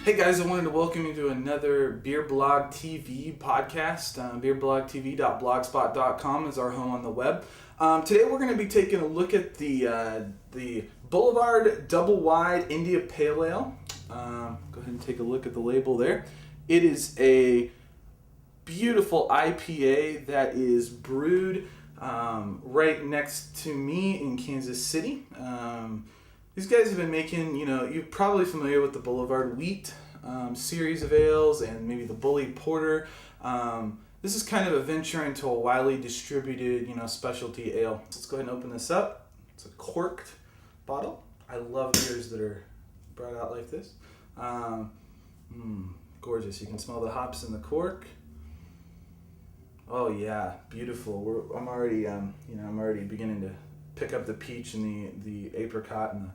Hey guys, I wanted to welcome you to another Beer Blog TV podcast. Beerblogtv.blogspot.com is our home on the web. Today we're going to be taking a look at the Boulevard Double Wide India Pale Ale. Go ahead and take a look at the label there. It is a beautiful IPA that is brewed right next to me in Kansas City. These guys have been making, you're probably familiar with the Boulevard Wheat series of ales and maybe the Bully Porter. This is kind of a venture into a widely distributed, specialty ale. So let's go ahead and open this up. It's a corked bottle. I love beers that are brought out like this. Gorgeous. You can smell the hops in the cork. Oh yeah, beautiful. I'm already beginning to pick up the peach and the apricot and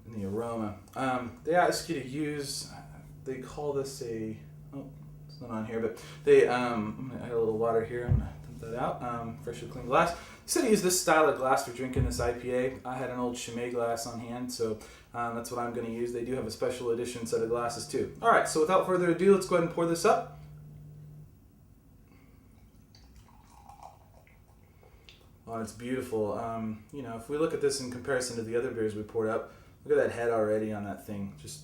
the aroma. They ask you to use, they call this it's not on here, but I'm gonna add a little water here. I'm gonna dump that out. Freshly clean glass. They said to use this style of glass for drinking this IPA. I had an old Chimay glass on hand, so that's what I'm gonna use. They do have a special edition set of glasses too. All right, so without further ado, let's go ahead and pour this up. Oh, it's beautiful. If we look at this in comparison to the other beers we poured up, look at that head already on that thing. Just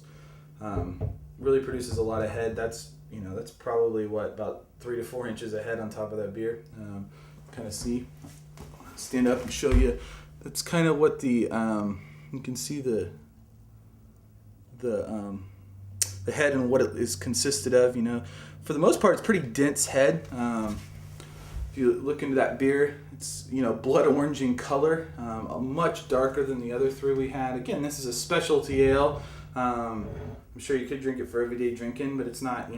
really produces a lot of head. That's probably about 3 to 4 inches of head on top of that beer. Kind of see. Stand up and show you. That's kind of what the you can see the head and what it is consisted of. For the most part, it's pretty dense head. If you look into that beer, it's blood orange in color, much darker than the other three we had. Again, this is a specialty ale. I'm sure you could drink it for everyday drinking, but it's not.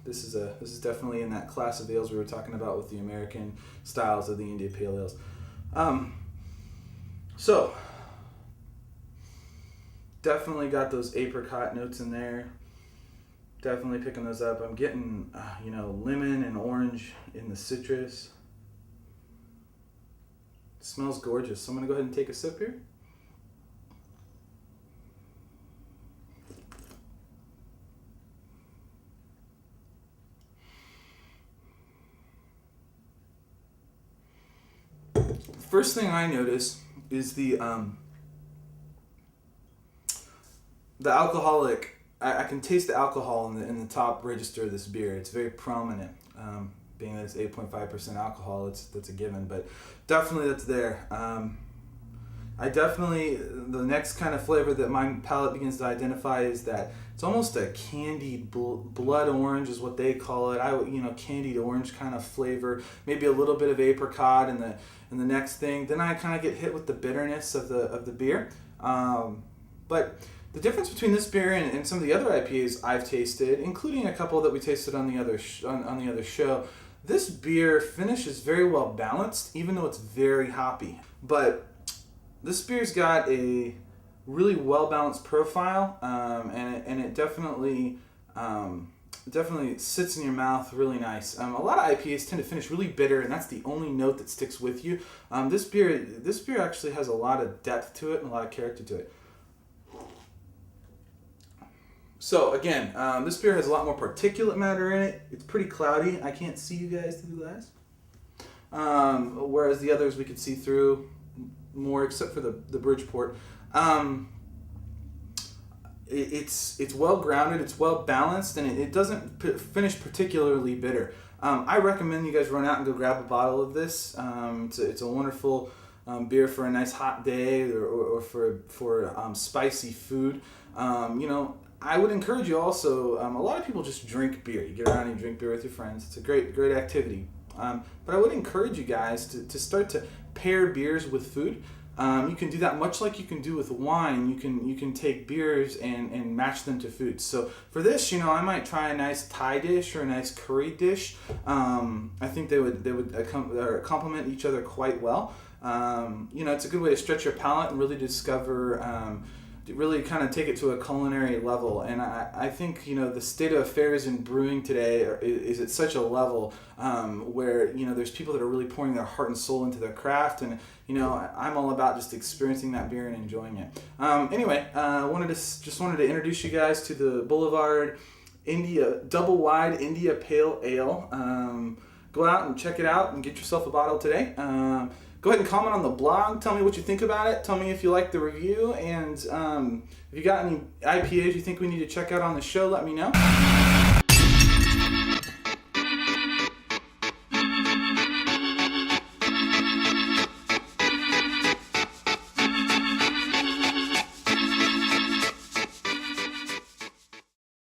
This is definitely in that class of ales we were talking about with the American styles of the India Pale Ales. So definitely got those apricot notes in there. Definitely picking those up. I'm getting lemon and orange in the citrus. Smells gorgeous. So I'm going to go ahead and take a sip here. First thing I notice is the alcoholic. I can taste the alcohol in the top register of this beer. It's very prominent. Being that it's 8.5% alcohol, that's a given, but definitely that's there. The next kind of flavor that my palate begins to identify is that it's almost a candied blood orange is what they call it. Candied orange kind of flavor, maybe a little bit of apricot in the next thing. Then I kind of get hit with the bitterness of the beer. But the difference between this beer and some of the other IPAs I've tasted, including a couple that we tasted on the other on the other show, this beer finishes very well balanced, even though it's very hoppy. But this beer's got a really well balanced profile, and it definitely sits in your mouth really nice. A lot of IPAs tend to finish really bitter, and that's the only note that sticks with you. This beer actually has a lot of depth to it and a lot of character to it. So again, this beer has a lot more particulate matter in it. It's pretty cloudy. I can't see you guys through the glass. Whereas the others we could see through more, except for the Bridgeport. It's well grounded. It's well balanced, and it doesn't finish particularly bitter. I recommend you guys run out and go grab a bottle of this. It's a wonderful beer for a nice hot day or for spicy food. I would encourage you also, a lot of people just drink beer. You get around and you drink beer with your friends. It's a great activity. But I would encourage you guys to start to pair beers with food. You can do that much like you can do with wine. You can take beers and match them to food. So for this, I might try a nice Thai dish or a nice curry dish. I think they would complement each other quite well. It's a good way to stretch your palate and really discover really kind of take it to a culinary level. And I think, the state of affairs in brewing today is at such a level where, there's people that are really pouring their heart and soul into their craft. And, I'm all about just experiencing that beer and enjoying it. Anyway, wanted to introduce you guys to the Boulevard India Double Wide India Pale Ale. Go out and check it out and get yourself a bottle today. Go ahead and comment on the blog. Tell me what you think about it. Tell me if you like the review. And if you got any IPAs you think we need to check out on the show, let me know.